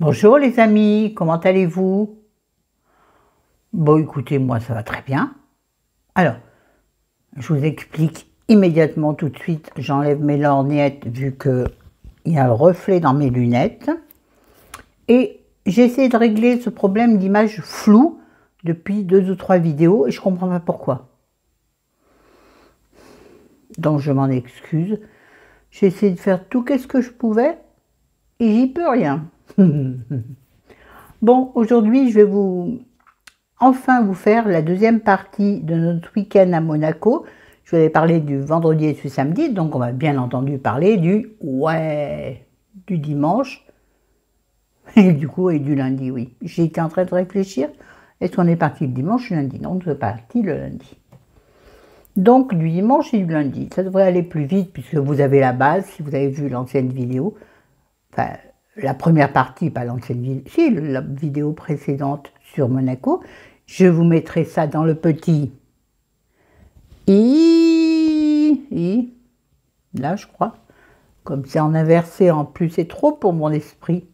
Bonjour les amis, comment allez-vous? Bon écoutez, moi ça va très bien. Alors, je vous explique immédiatement tout de suite, j'enlève mes lorgnettes vu qu'il y a un reflet dans mes lunettes. Et j'ai essayé de régler ce problème d'image floue depuis 2 ou 3 vidéos et je ne comprends pas pourquoi. Donc je m'en excuse. J'ai essayé de faire tout ce que je pouvais et j'y peux rien. Bon, aujourd'hui je vais enfin vous faire la deuxième partie de notre week-end à Monaco. Je vous avais parlé du vendredi et du samedi, donc on va bien entendu parler du dimanche et du lundi, oui. J'étais en train de réfléchir, est-ce qu'on est parti le dimanche ou le lundi? Non, on est parti le lundi. Donc du dimanche et du lundi, ça devrait aller plus vite puisque vous avez la base, si vous avez vu l'ancienne vidéo, enfin la première partie, pas l'ancienne vidéo, si la vidéo précédente sur Monaco. Je vous mettrai ça dans le petit i, là je crois, comme c'est en inversé en plus, c'est trop pour mon esprit.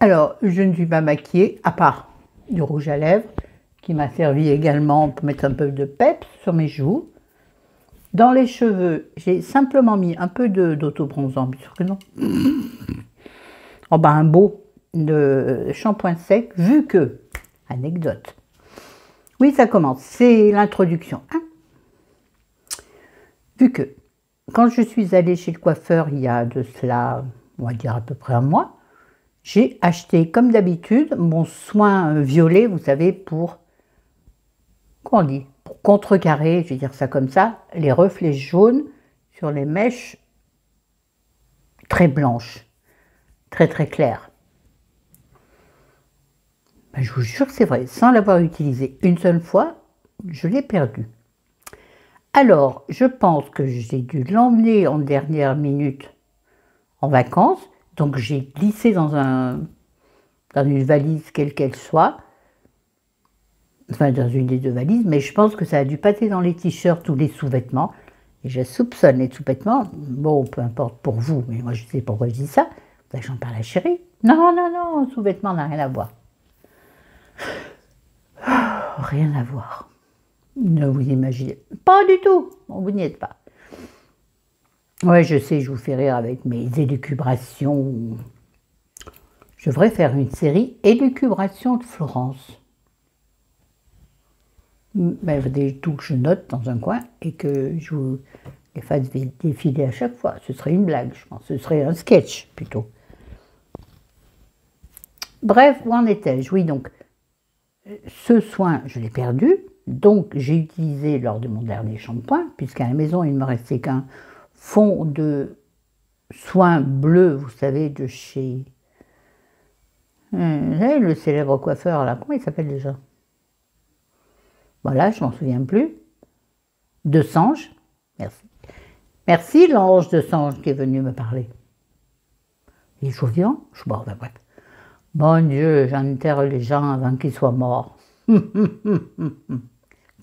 Alors, je ne suis pas maquillée, à part du rouge à lèvres, qui m'a servi également pour mettre un peu de peps sur mes joues. Dans les cheveux, j'ai simplement mis un peu d'autobronzant, bien sûr que non. Oh ben un beau de shampoing sec, vu que, anecdote, oui ça commence, c'est l'introduction. Hein. Vu que, quand je suis allée chez le coiffeur il y a de cela, on va dire à peu près un mois, j'ai acheté comme d'habitude mon soin violet, vous savez, pour, comment on dit, pour contrecarrer, je vais dire ça comme ça, les reflets jaunes sur les mèches très blanches, très claires. Ben, je vous jure que c'est vrai, sans l'avoir utilisé une seule fois, je l'ai perdu. Alors, je pense que j'ai dû l'emmener en dernière minute en vacances, donc j'ai glissé dans une valise quelle qu'elle soit, enfin dans une des deux valises, mais je pense que ça a dû passer dans les t-shirts ou les sous-vêtements, et je soupçonne les sous-vêtements, bon, peu importe pour vous, mais moi je sais pourquoi je dis ça, j'en parle à chérie. Non, sous-vêtements n'a rien à voir. Rien à voir. Ne vous imaginez pas du tout, vous n'y êtes pas. Ouais, je sais, je vous fais rire avec mes élucubrations. Je devrais faire une série élucubrations de Florence. Ben, tout que je note dans un coin et que je vous les fasse défiler à chaque fois. Ce serait une blague, je pense. Ce serait un sketch plutôt. Bref, où en étais-je? Oui, donc, ce soin, je l'ai perdu. Donc, j'ai utilisé lors de mon dernier shampoing, puisqu'à la maison, il ne me restait qu'un fond de soin bleu, vous savez, de chez le célèbre coiffeur, là, comment il s'appelle déjà? Voilà, je m'en souviens plus. De Sange, merci. Merci l'ange de Sange qui est venu me parler. Il est toujours vivant? Bon, ben bref. Mon Dieu, j'enterre les gens avant qu'ils soient morts.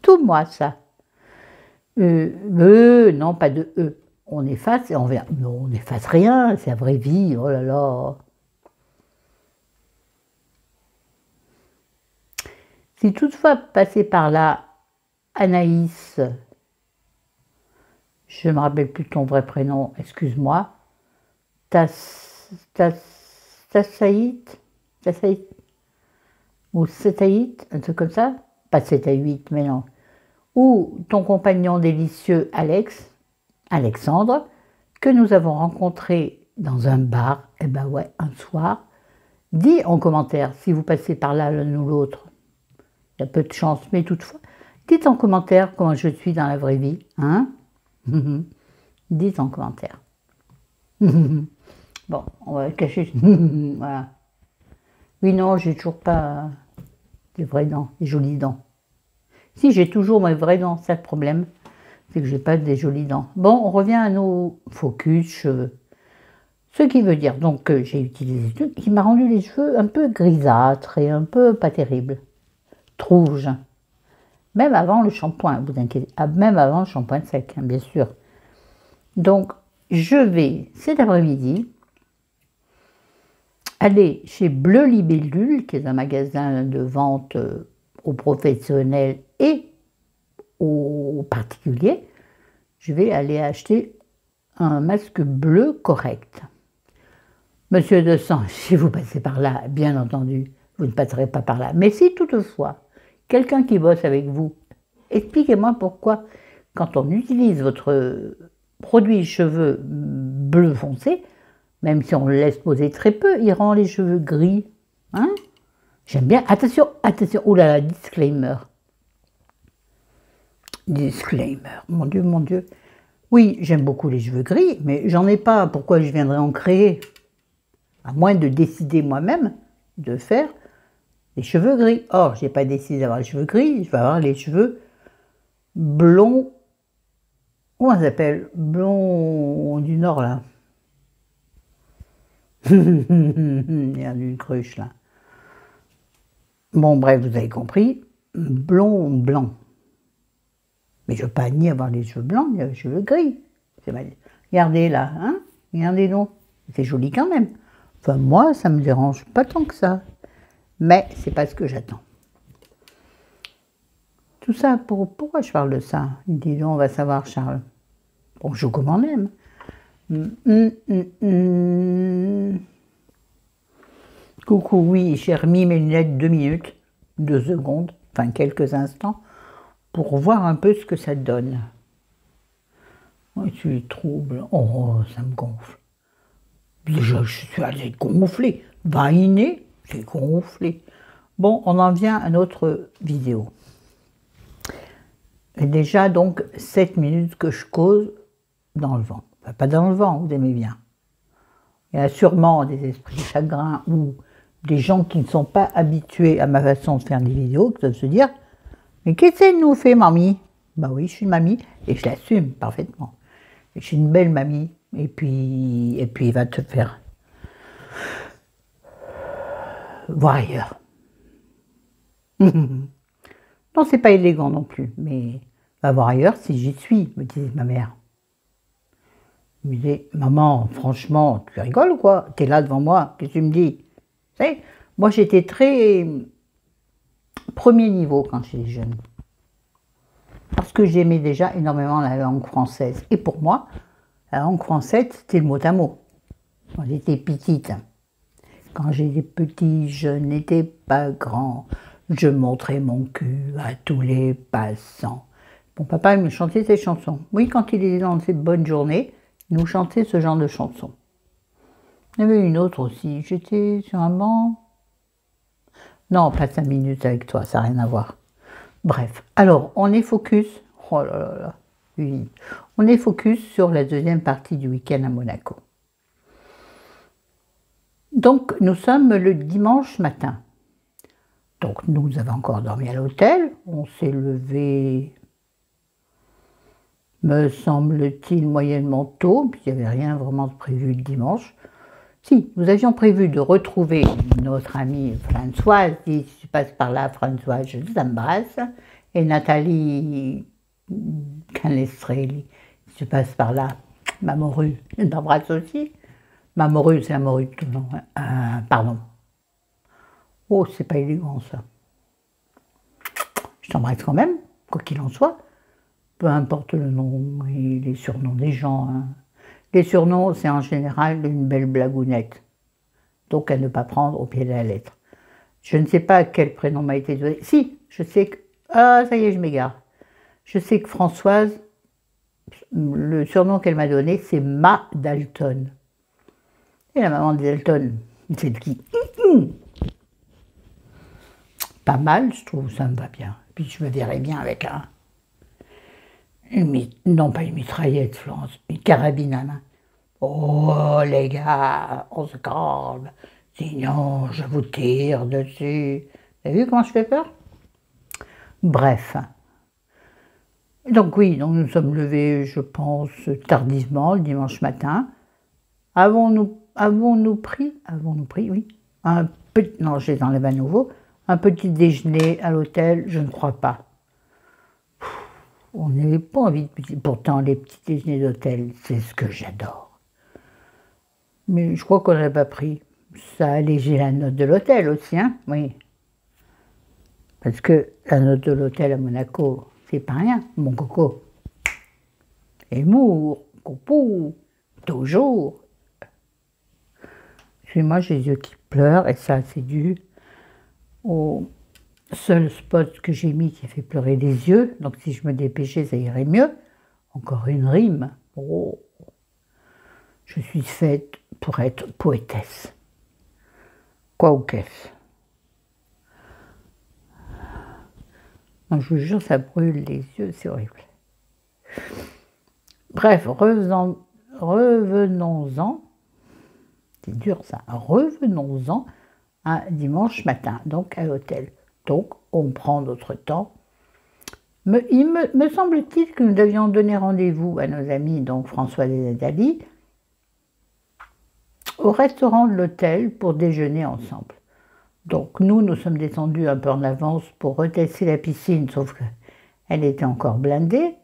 Tout moi, ça. Non, pas de E. On efface et on verra. Non, on n'efface rien, c'est la vraie vie, oh là là. Si toutefois passé par là, Anaïs, je ne me rappelle plus ton vrai prénom, excuse-moi, Tassaït ou Setaït, un truc comme ça, pas 7 à 8, mais non, ou ton compagnon délicieux Alexandre, que nous avons rencontré dans un bar, eh ben ouais, un soir, dis en commentaire si vous passez par là l'un ou l'autre. Il y a peu de chance, mais toutefois, dites en commentaire comment je suis dans la vraie vie, hein. Dites en commentaire. Bon, on va cacher. Voilà. Oui, non, j'ai toujours pas des vraies dents, des jolies dents. Si, j'ai toujours mes vraies dents, c'est le problème, c'est que j'ai pas des jolies dents. Bon, on revient à nos focus cheveux. Ce qui veut dire donc que j'ai utilisé des trucs qui m'a rendu les cheveux un peu grisâtres et un peu pas terribles. Rouge. Même avant le shampoing, vous inquiétez, même avant le shampoing sec, hein, bien sûr. Donc, je vais, cet après-midi, allez chez Bleu Libellule, qui est un magasin de vente aux professionnels et aux particuliers. Je vais aller acheter un masque bleu correct. Monsieur Desan, si vous passez par là, bien entendu, vous ne passerez pas par là. Mais si toutefois, quelqu'un qui bosse avec vous, expliquez-moi pourquoi, quand on utilise votre produit cheveux bleu foncé, même si on le laisse poser très peu, il rend les cheveux gris. Hein? J'aime bien. Attention, attention. Ouh là là, disclaimer. Disclaimer. Mon Dieu, mon Dieu. Oui, j'aime beaucoup les cheveux gris, mais j'en ai pas. Pourquoi je viendrais en créer? À moins de décider moi-même de faire les cheveux gris. Or, je n'ai pas décidé d'avoir les cheveux gris, je vais avoir les cheveux blonds. Comment ça s'appelle? Blond du Nord, là. Il y a une cruche, là. Bon, bref, vous avez compris. Blond, blanc. Mais je ne veux pas ni avoir les cheveux blancs, ni les cheveux gris. Regardez là, hein? Regardez donc. C'est joli quand même. Enfin, moi, ça ne me dérange pas tant que ça. Mais c'est pas ce que j'attends. Tout ça, pourquoi je parle de ça? Dis donc, on va savoir, Charles. Bon, je comme on aime. Coucou, oui, j'ai remis mes lunettes 2 minutes, 2 secondes, enfin quelques instants, pour voir un peu ce que ça donne. Oh, tu es trouble. Oh, ça me gonfle. Déjà, je suis allée gonfler. Vainer, c'est gonflé. Bon, on en vient à notre vidéo. Et déjà, donc, 7 minutes que je cause dans le vent. Enfin, pas dans le vent, vous aimez bien. Il y a sûrement des esprits chagrins ou des gens qui ne sont pas habitués à ma façon de faire des vidéos, qui doivent se dire « Mais qu'est-ce qu'elle nous fait, mamie ?» Bah oui, je suis une mamie et je l'assume parfaitement. Je suis une belle mamie et puis il va te faire voir ailleurs. Non, c'est pas élégant non plus, mais va voir ailleurs si j'y suis, me disait ma mère. Elle me disait, maman, franchement, tu rigoles ou quoi? T'es là devant moi, qu'est-ce que tu me dis? Vous savez, moi j'étais très premier niveau quand j'étais jeune. Parce que j'aimais déjà énormément la langue française. Et pour moi, la langue française, c'était le mot à mot. Quand j'étais petite. Quand j'étais petit, je n'étais pas grand. Je montrais mon cul à tous les passants. Mon papa il me chantait ces chansons. Oui, quand il était dans ses bonnes journées, il nous chantait ce genre de chansons. Il y en avait une autre aussi. J'étais sur un banc. Non, pas 5 minutes avec toi, ça n'a rien à voir. Bref, alors, on est focus. Oh là là là. Oui. On est focus sur la deuxième partie du week-end à Monaco. Donc, nous sommes le dimanche matin. Donc, nous avons encore dormi à l'hôtel. On s'est levé, me semble-t-il, moyennement tôt, puis il n'y avait rien vraiment de prévu le dimanche. Si, nous avions prévu de retrouver notre amie Françoise, si tu passes par là, Françoise, je t'embrasse, et Nathalie Canestrelli, si tu passes par là, ma morue, je t'embrasse aussi. Ma morue, c'est la morue de tout le nom. Pardon. Oh, c'est pas élégant ça. Je t'embrasse quand même, quoi qu'il en soit. Peu importe le nom et les surnoms des gens. Hein. Les surnoms, c'est en général une belle blagounette. Donc à ne pas prendre au pied de la lettre. Je ne sais pas quel prénom m'a été donné. Si, je sais que... Ah, ça y est, je m'égare. Je sais que Françoise, le surnom qu'elle m'a donné, c'est Ma Dalton. Et la maman de Dalton, c'est qui? Pas mal, je trouve, ça me va bien. Puis je me verrais bien avec non pas une mitraillette, Florence, une carabine à main. Oh les gars, on se calme, sinon je vous tire dessus. Vous avez vu comment je fais peur? Bref. Donc oui, donc nous sommes levés, je pense, tardivement, le dimanche matin. Avons-nous pris, oui, non, je les enlève à nouveau, un petit déjeuner à l'hôtel, je ne crois pas. On n'avait pas envie de petit, pourtant les petits déjeuners d'hôtel, c'est ce que j'adore. Mais je crois qu'on n'en a pas pris. ça a allégé la note de l'hôtel aussi, hein, oui. Parce que la note de l'hôtel à Monaco, c'est pas rien, mon coco. Humour, coupou, toujours. Moi, j'ai les yeux qui pleurent, et ça, c'est dû au seul spot que j'ai mis qui fait pleurer les yeux. Donc, si je me dépêchais, ça irait mieux. Encore une rime. Oh, je suis faite pour être poétesse. Quoi ou qu'est-ce? Je vous jure, ça brûle les yeux, c'est horrible. Bref, revenons-en. C'est dur ça. Revenons-en à dimanche matin, donc à l'hôtel. Donc, on prend notre temps. Me semble-t-il que nous devions donner rendez-vous à nos amis, donc Françoise et Nathalie, au restaurant de l'hôtel pour déjeuner ensemble. Donc nous sommes descendus un peu en avance pour retester la piscine, sauf qu'elle était encore blindée.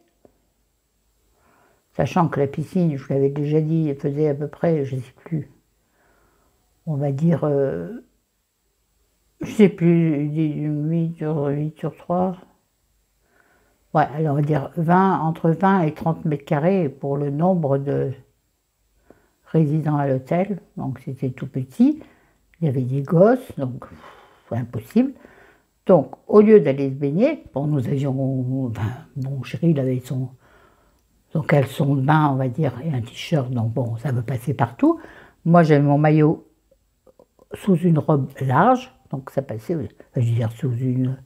Sachant que la piscine, je vous l'avais déjà dit, faisait à peu près, je ne sais plus, on va dire, je ne sais plus, 8 sur 3. Ouais, alors on va dire entre 20 et 30 mètres carrés pour le nombre de résidents à l'hôtel. Donc c'était tout petit. Il y avait des gosses, donc impossible. Donc au lieu d'aller se baigner, bon, nous avions, bon, chéri, il avait son caleçon de bain, on va dire, et un t-shirt, donc bon, ça me passait partout. Moi, j'avais mon maillot sous une robe large, donc ça passait, je veux dire, sous une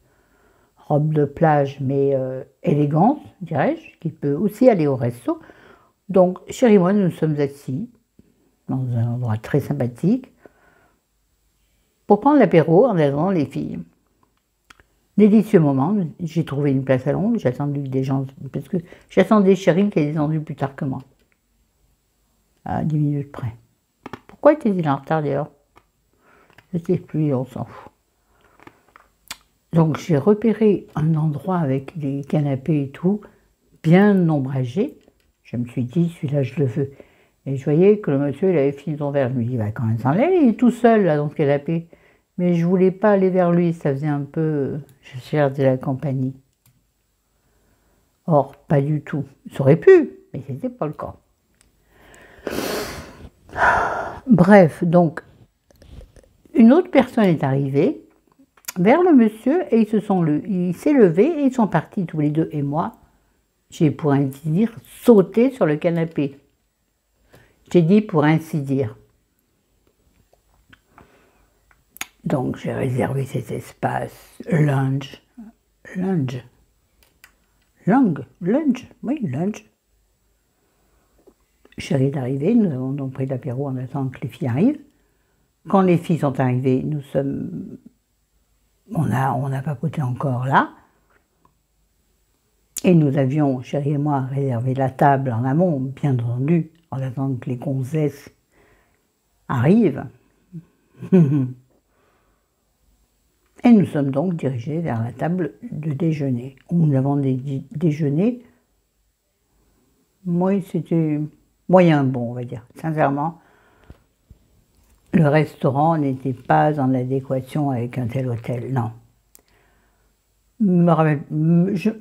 robe de plage, mais élégante, dirais-je, qui peut aussi aller au resto. Donc, chéri et moi, nous nous sommes assis dans un endroit très sympathique pour prendre l'apéro en attendant les filles. Délicieux moment, j'ai trouvé une place à Londres, j'ai attendu des gens, parce que j'attendais chéri qui est descendu plus tard que moi, à 10 minutes près. Pourquoi était-il en retard d'ailleurs? Je ne sais plus, on s'en fout. Donc j'ai repéré un endroit avec des canapés et tout, bien ombragé. Je me suis dit, celui-là je le veux. Et je voyais que le monsieur, il avait fini son verre. Je me dis, il va quand même s'en aller, il est tout seul là dans ce canapé. Mais je ne voulais pas aller vers lui, ça faisait un peu, je cherchais la compagnie. Or, pas du tout. Ça aurait pu, mais ce n'était pas le cas. Bref, donc, une autre personne est arrivée vers le monsieur et il s'est levé et ils sont partis tous les deux. Et moi, j'ai pour ainsi dire sauté sur le canapé. J'ai dit pour ainsi dire. Donc j'ai réservé cet espace lunch. Chéri est arrivé, nous avons donc pris l'apéro en attendant que les filles arrivent. Quand les filles sont arrivées, on a papoté encore là. Et nous avions, chéri et moi, réservé la table en amont, bien entendu, en attendant que les gonzesses arrivent. Et nous sommes donc dirigés vers la table de déjeuner, où nous avons déjeuné. Moi, c'était moyen bon, on va dire. Sincèrement, le restaurant n'était pas en adéquation avec un tel hôtel, non.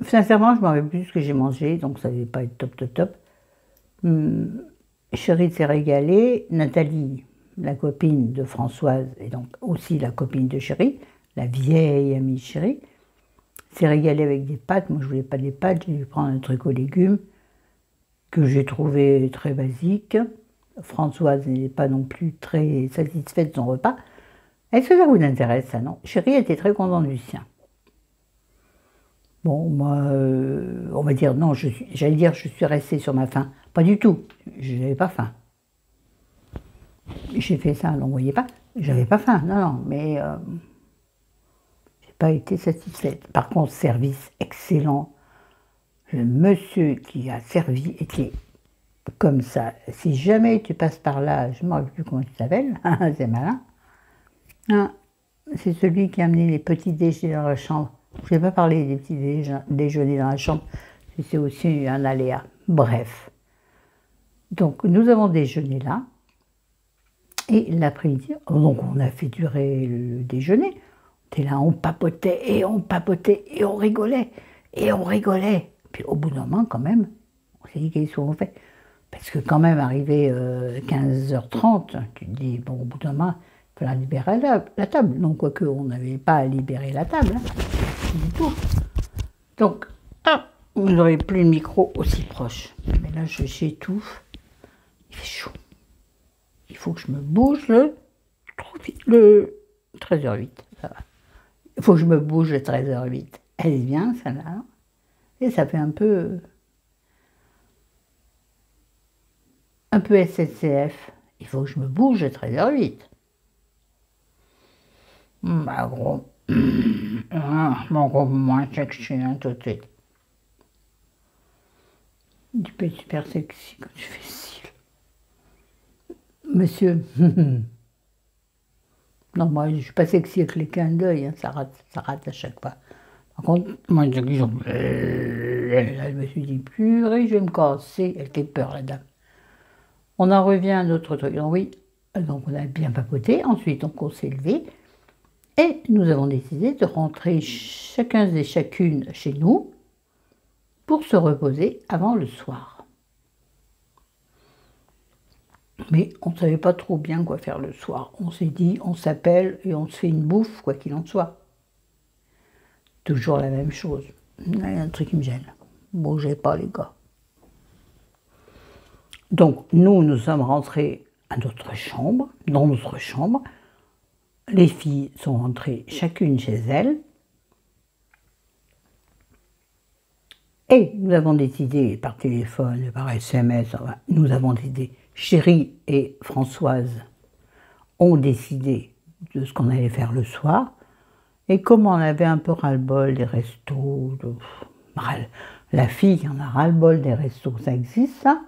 Sincèrement, je ne me rappelle plus ce que j'ai mangé, donc ça ne devait pas être top. Chéri s'est régalée, Nathalie, la copine de Françoise, et donc aussi la copine de Chéri, la vieille amie Chéri, s'est régalée avec des pâtes. Moi, je ne voulais pas des pâtes, j'ai dû prendre un truc aux légumes que j'ai trouvé très basique. Françoise n'est pas non plus très satisfaite de son repas. Est-ce que ça vous intéresse, ça, non? Chéri était très content du sien. Bon, moi, on va dire, non, j'allais dire je suis restée sur ma faim. Pas du tout, je n'avais pas faim. J'ai fait ça, donc vous voyez pas, j'avais pas faim, non, mais j'ai pas été satisfaite. Par contre, service excellent. Le monsieur qui a servi était comme ça. Si jamais tu passes par là, je ne me rappelle plus comment tu t'appelles, c'est malin. C'est celui qui a amené les petits déjeuners dans la chambre. Je ne vais pas parler des petits déjeuners dans la chambre, c'est aussi un aléa. Bref. Donc, nous avons déjeuné là. Et l'après-midi, donc on a fait durer le déjeuner. On était là, on papotait et on papotait et on rigolait et on rigolait. Puis au bout d'un moment, quand même, on s'est dit qu'est-ce qu'on fait? Parce que quand même, arrivé 15h30, tu te dis, bon, au bout d'un moment, il fallait libérer la table. Donc, quoique, on n'avait pas à libérer la table, hein, du tout. Donc, vous n'aurez plus le micro aussi proche. Mais là, j'étouffe. Il fait chaud. Il faut que je me bouge le 13h08, ça va. Il faut que je me bouge le 13h08. Elle est bien, ça là. Et ça fait un peu SNCF. Il faut que je me bouge le 13h08. Bah gros. Mon gros moins sexy, hein, tout de suite. Tu peux être super sexy quand tu fais cils. Monsieur. Non, moi, je ne suis pas sexy avec les clins d'œil, hein, ça rate à chaque fois. Par contre, moi, elle me suis dit, purée, je vais me casser. Elle était peur, la dame. On en revient à notre truc. Donc, oui, donc on a bien papoté. Ensuite, on s'est levé. Et nous avons décidé de rentrer chacun et chacune chez nous pour se reposer avant le soir. Mais on ne savait pas trop bien quoi faire le soir. On s'est dit, on s'appelle et on se fait une bouffe, quoi qu'il en soit. Toujours la même chose. Il y a un truc qui me gêne. Bougez pas, les gars. Donc, nous sommes rentrés à notre chambre, dans notre chambre. Les filles sont rentrées chacune chez elles. Et nous avons décidé, par téléphone, par SMS, nous avons décidé, Chérie et Françoise ont décidé de ce qu'on allait faire le soir. Et comme on avait un peu ras-le-bol des restos, la fille en a ras-le-bol des restos, ça existe ça?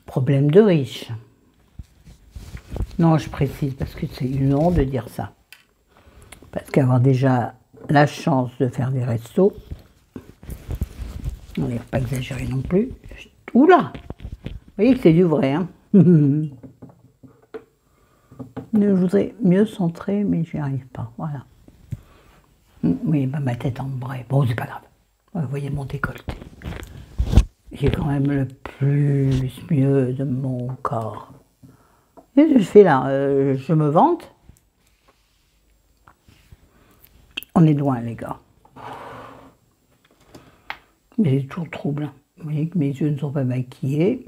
Problème de riche. Non, je précise parce que c'est une honte de dire ça. Parce qu'avoir déjà la chance de faire des restos, on n'est pas exagéré non plus. Oula! Vous voyez que c'est du vrai, hein? Je voudrais mieux centrer, mais je n'y arrive pas. Voilà. Oui, bah, ma tête en bras. Bon, c'est pas grave. Vous voyez mon décolleté. J'ai quand même le plus mieux de mon corps. Et je fais là, je me vante. On est loin, les gars. Mais c'est toujours troublant. Vous voyez que mes yeux ne sont pas maquillés.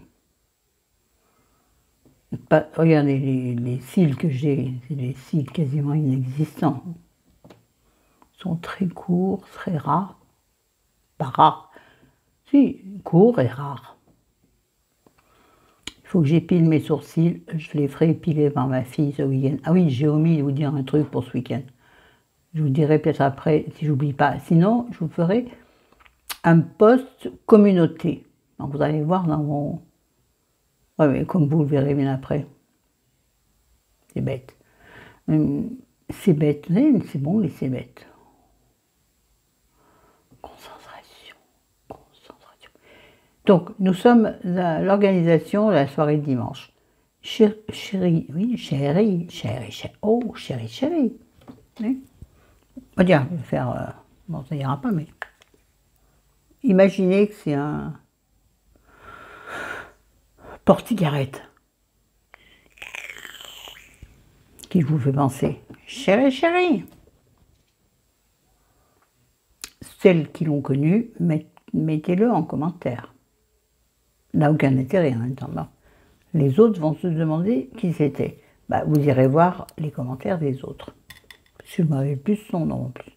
Regardez les cils que j'ai, c'est des cils quasiment inexistants. Ils sont très courts, très rares. Pas rares. Si, courts et rares. Il faut que j'épile mes sourcils. Je les ferai épiler par ma fille ce week-end. Ah oui, j'ai omis de vous dire un truc pour ce week-end. Je vous dirai peut-être après, si j'oublie pas. Sinon, je vous ferai un post communauté. Donc vous allez voir dans mon... Ouais, mais comme vous le verrez bien après. C'est bête. C'est bête, c'est bon, mais c'est bête. Concentration. Donc, nous sommes à l'organisation de la soirée de dimanche. Chérie, oui, chérie. Oh, chérie. Oui. On va dire, je vais faire... bon, ça ira pas, mais... Imaginez que c'est un porte-cigarette qui vous fait penser. Chérie. Celles qui l'ont connu, mettez-le en commentaire. N'a aucun intérêt en attendant. Les autres vont se demander qui c'était. Bah, vous irez voir les commentaires des autres. Je ne m'avais plus son nom en plus.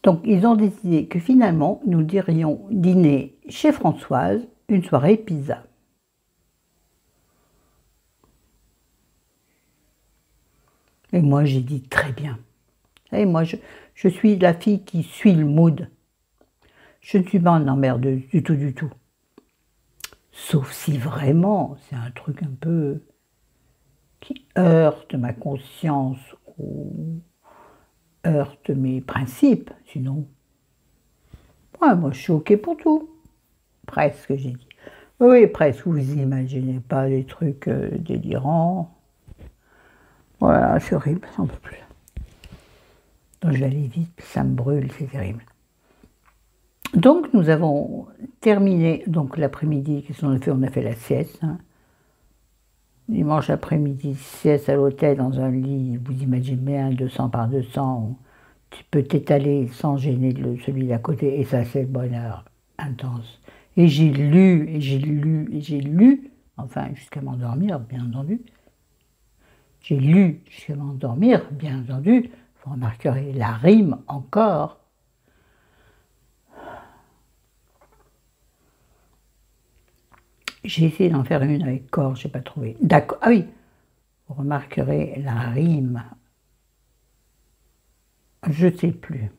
Donc, ils ont décidé que finalement, nous dirions dîner chez Françoise, une soirée pizza. Et moi, j'ai dit très bien. Et moi, je suis la fille qui suit le mood. Je ne suis pas en emmerdeuse du tout. Sauf si vraiment, c'est un truc un peu qui heurte ma conscience ou heurte mes principes. Sinon, ouais, moi, je suis OK pour tout. Presque, j'ai dit. Oui, presque. Vous imaginez pas les trucs délirants. Voilà, c'est horrible, j'en peux plus. Donc je vais aller vite, ça me brûle, c'est terrible. Donc nous avons terminé donc l'après-midi, qu'est-ce qu'on a fait? On a fait la sieste. Hein. Dimanche après-midi, sieste à l'hôtel dans un lit, vous imaginez bien, 200 par 200, où tu peux t'étaler sans gêner celui d'à côté, et ça c'est le bonheur intense. Et j'ai lu, et j'ai lu, et j'ai lu, enfin jusqu'à m'endormir, bien entendu. J'ai lu jusqu'à m'endormir, bien entendu. Vous remarquerez la rime encore. J'ai essayé d'en faire une avec corps, je n'ai pas trouvé. D'accord, ah oui, vous remarquerez la rime. Je ne sais plus.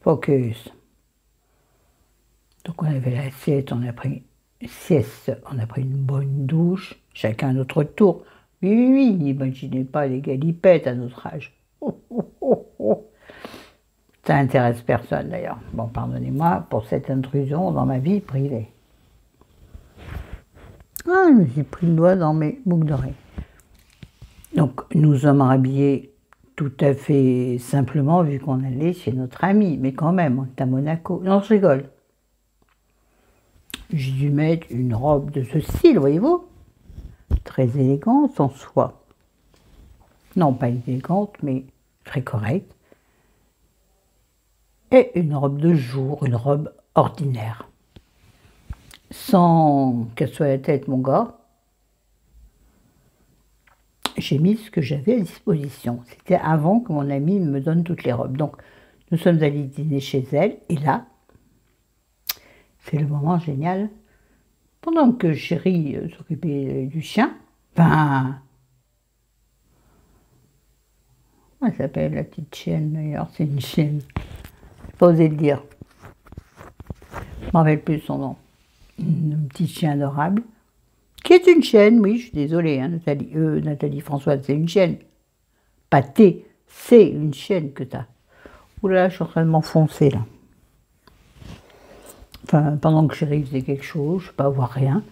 Focus. Donc on avait la sieste, on a pris une bonne douche, chacun à notre tour. Oui, oui, oui, n'imaginez pas les galipettes à notre âge. Oh, oh, oh, oh. Ça n'intéresse personne d'ailleurs. Bon, pardonnez-moi pour cette intrusion dans ma vie privée. Ah, je me suis pris le doigt dans mes boucles d'oreilles. Donc, nous sommes habillés tout à fait simplement, vu qu'on allait chez notre ami. Mais quand même, on est à Monaco. Non, je rigole. J'ai dû mettre une robe de ce style, voyez-vous. Très élégante en soie. Non, pas élégante, mais très correcte. Et une robe de jour, une robe ordinaire. Sans qu'elle soit à la tête, mon gars, j'ai mis ce que j'avais à disposition. C'était avant que mon amie me donne toutes les robes. Donc, nous sommes allés dîner chez elle, et là, c'est le moment génial. Pendant que chérie s'occupait du chien, ben, comment elle s'appelle la petite chienne d'ailleurs? C'est une chienne. Je n'ai pas osé le dire. Je ne me rappelle plus son nom. Une petite chien adorable. Qui est une chienne, oui, je suis désolée, hein, Nathalie Françoise, c'est une chienne. Pas T, c'est une chienne que tu as. Ouh là, je suis en train de m'enfoncer là. Enfin, pendant que chérie faisait quelque chose, je ne sais pas voir rien,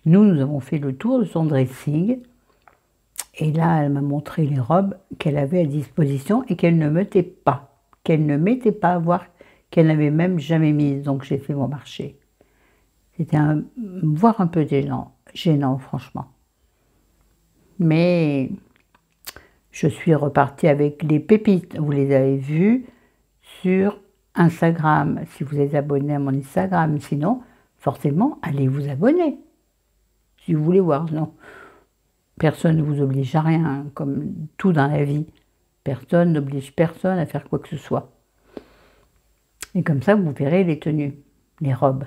nous avons fait le tour de son dressing. Et là, elle m'a montré les robes qu'elle avait à disposition et qu'elle ne mettait pas. Qu'elle ne mettait pas, voire qu'elle n'avait même jamais mises. Donc j'ai fait mon marché. C'était voire un peu gênant, franchement. Mais je suis repartie avec les pépites. Vous les avez vues sur Instagram, si vous êtes abonné à mon Instagram. Sinon, forcément, allez vous abonner. Si vous voulez voir, non. Personne ne vous oblige à rien, hein, comme tout dans la vie. Personne n'oblige personne à faire quoi que ce soit. Et comme ça, vous verrez les tenues, les robes.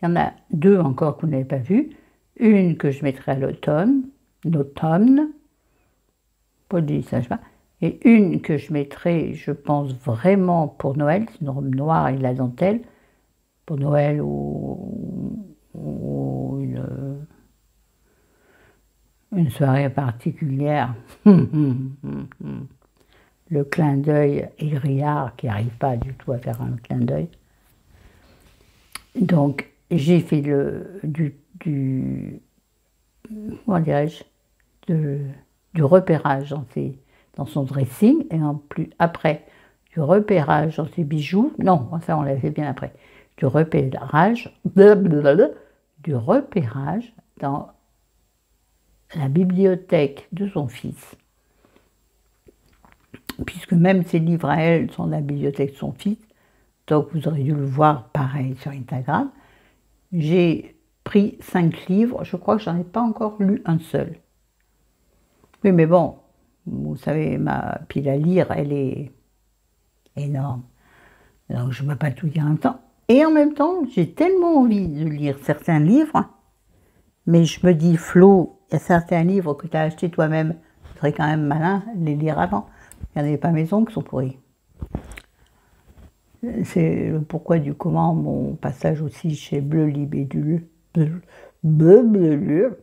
Il y en a deux encore que vous n'avez pas vues. Une que je mettrai à l'automne, pas de lissage, et une que je mettrai, je pense, vraiment pour Noël, c'est une robe noire et de la dentelle, pour Noël ou une soirée particulière. Le clin d'œil égrillard qui n'arrive pas du tout à faire un clin d'œil. Donc, j'ai fait comment dirais-je, du repérage dans son dressing, et en plus, après, du repérage dans ses bijoux, non, ça on l'avait fait bien après, du repérage dans la bibliothèque de son fils, puisque même ses livres à elle sont dans la bibliothèque de son fils, donc vous aurez dû le voir pareil sur Instagram. J'ai pris 5 livres, je crois que j'en ai pas encore lu un seul. Oui, mais bon, vous savez, ma pile à lire, elle est énorme. Donc je ne peux pas tout dire en même temps. Et en même temps, j'ai tellement envie de lire certains livres, mais je me dis, Flo, il y a certains livres que tu as achetés toi-même, ce serait quand même malin de les lire avant. Il n'y en avait pas maison qui sont pourris. C'est le pourquoi du comment, mon passage aussi chez Bleu Libellule. Bleu.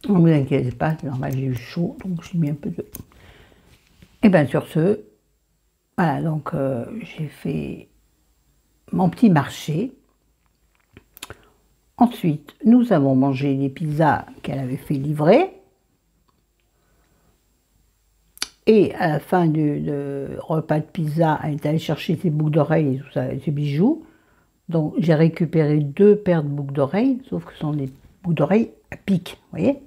Ne vous inquiétez pas, c'est normal, j'ai eu chaud, donc j'ai mis un peu de... Et bien sur ce, voilà, donc j'ai fait mon petit marché. Ensuite, nous avons mangé les pizzas qu'elle avait fait livrer. Et à la fin du repas de pizza, elle est allée chercher ses boucles d'oreilles et tout ça, ses bijoux. Donc j'ai récupéré 2 paires de boucles d'oreilles, sauf que ce sont des boucles d'oreilles à pic, vous voyez.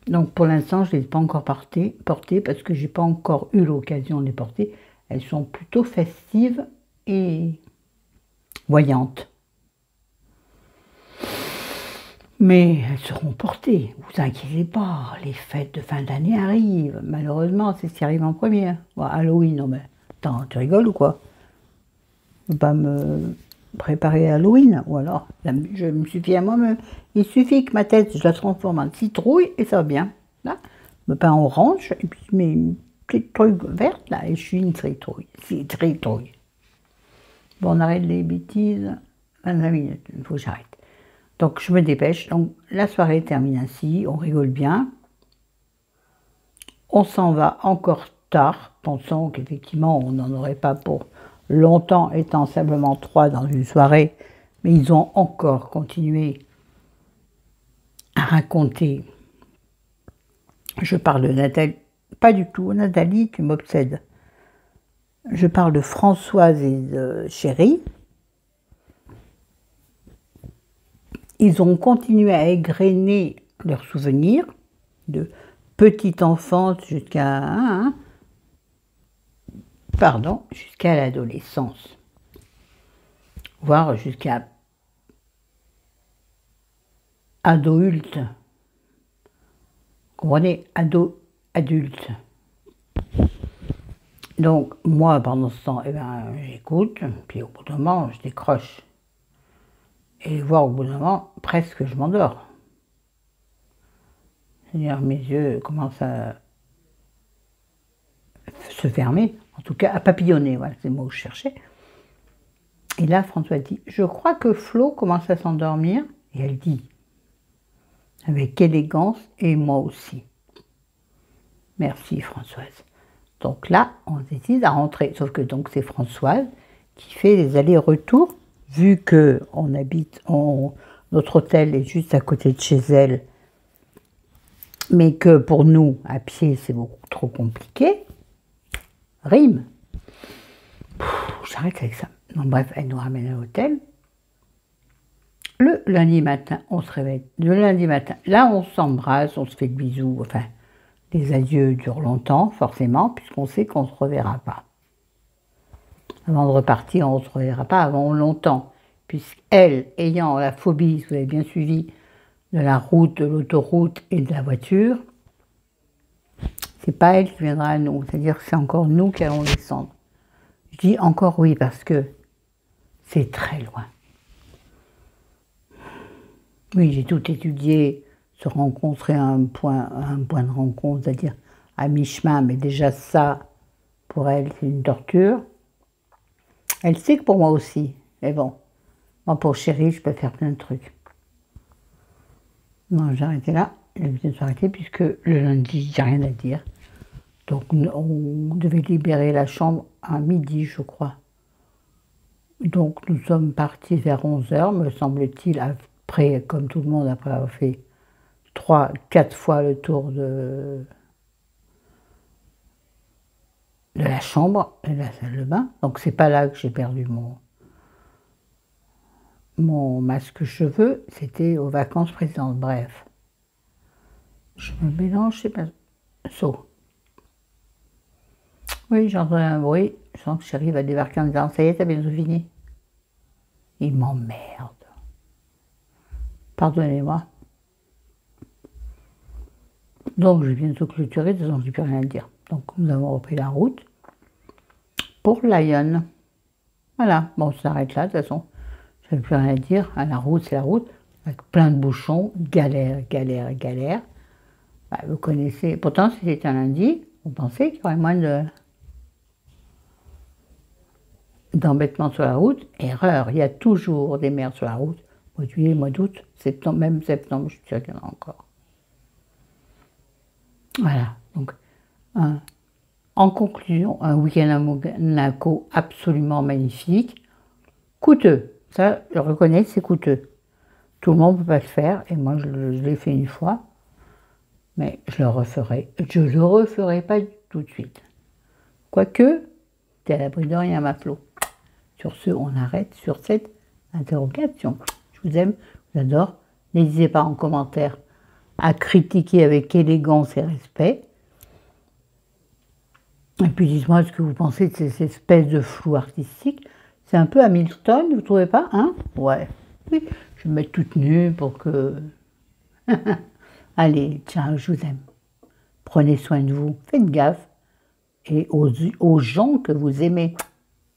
Donc pour l'instant, je ne les ai pas encore portées parce que je n'ai pas encore eu l'occasion de les porter. Elles sont plutôt festives et voyantes. Mais elles seront portées, vous inquiétez pas, les fêtes de fin d'année arrivent. Malheureusement, c'est ce qui arrive en première. Bon, Halloween, non mais, attends, tu rigoles ou quoi? Je ne peux pas me préparer à Halloween, ou alors, je me suffis à moi-même. Il suffit que ma tête, je la transforme en citrouille et ça va bien. Là, je me peins en orange, et puis je mets une petite truc verte, là, et je suis une citrouille. Citrouille. Bon, on arrête les bêtises. 25 minutes, il faut que j'arrête. Donc je me dépêche. Donc la soirée termine ainsi, on rigole bien. On s'en va encore tard, pensant qu'effectivement on n'en aurait pas pour longtemps, étant simplement 3 dans une soirée. Mais ils ont encore continué à raconter. Je parle de Nathalie, pas du tout, Nathalie, tu m'obsèdes. Je parle de Françoise et de Chérie. Ils ont continué à égrener leurs souvenirs de petite enfance jusqu'à jusqu'à l'adolescence, voire jusqu'à adulte. Vous comprenez? Adulte. Donc moi pendant ce temps, eh ben, j'écoute, puis au bout d'un moment je décroche. Et voir au bout d'un moment, presque je m'endors. C'est-à-dire mes yeux commencent à se fermer, en tout cas à papillonner, voilà, c'est le mot que je cherchais. Et là, François dit, je crois que Flo commence à s'endormir, et elle dit, avec élégance, et moi aussi. Merci Françoise. Donc là, on décide à rentrer, sauf que donc c'est Françoise qui fait les allers-retours, vu que on habite, notre hôtel est juste à côté de chez elle, mais que pour nous, à pied, c'est beaucoup trop compliqué. Rime. J'arrête avec ça. Donc, bref, elle nous ramène à l'hôtel. Le lundi matin, on se réveille. Le lundi matin, là, on s'embrasse, on se fait des bisous. Enfin, les adieux durent longtemps, forcément, puisqu'on sait qu'on ne se reverra pas. Avant de repartir, on ne se reverra pas avant longtemps, puisqu'elle, ayant la phobie, si vous avez bien suivi, de la route, de l'autoroute et de la voiture, c'est pas elle qui viendra à nous, c'est-à-dire que c'est encore nous qui allons descendre. Je dis encore oui parce que c'est très loin. Oui, j'ai tout étudié, se rencontrer à un point de rencontre, c'est-à-dire à mi-chemin, mais déjà ça, pour elle, c'est une torture. Elle sait que pour moi aussi, mais bon, moi pour Chérie, je peux faire plein de trucs. Non, j'ai arrêté là, je viens de s'arrêter puisque le lundi, j'ai rien à dire. Donc on devait libérer la chambre à midi, je crois. Donc nous sommes partis vers 11 h, me semble-t-il, après, comme tout le monde, après avoir fait 3-4 fois le tour de la chambre et de la salle de bain. Donc c'est pas là que j'ai perdu mon masque cheveux, c'était aux vacances précédentes. Bref, je me mélange, c'est pas saut. Oui, j'entends un bruit, je sens que Chérie va débarquer en disant « Ça y est, t'as bientôt fini ?» Il m'emmerde. Pardonnez-moi. Donc, je vais bientôt clôturer, de toute façon, je n'ai plus rien à dire. Donc, nous avons repris la route pour Lyon. Voilà, bon, on s'arrête là, de toute façon. Je n'ai plus rien à dire. La route, c'est la route, avec plein de bouchons, galère, galère, galère. Bah, vous connaissez, pourtant, si c'était un lundi, vous pensez qu'il y aurait moins d'embêtements sur la route. Erreur, il y a toujours des merdes sur la route. Mois de juillet, mois d'août, septembre, même septembre, je suis sûre qu'il y en a encore. Voilà, donc, en conclusion, un week-end à Monaco absolument magnifique. Coûteux, ça, je reconnais, c'est coûteux. Tout le monde ne peut pas le faire, et moi, je l'ai fait une fois, mais je le referai. Je le referai pas tout de suite. Quoique, t'es à l'abri de rien, ma Flo. Sur ce, on arrête sur cette interrogation. Je vous aime, je vous adore. N'hésitez pas en commentaire à critiquer avec élégance et respect. Et puis dites-moi ce que vous pensez de ces espèces de flou artistique. C'est un peu Hamilton, vous ne trouvez pas, hein? Ouais. Oui, je vais me mettre toute nue pour que... Allez, ciao, je vous aime. Prenez soin de vous, faites gaffe. Et aux gens que vous aimez.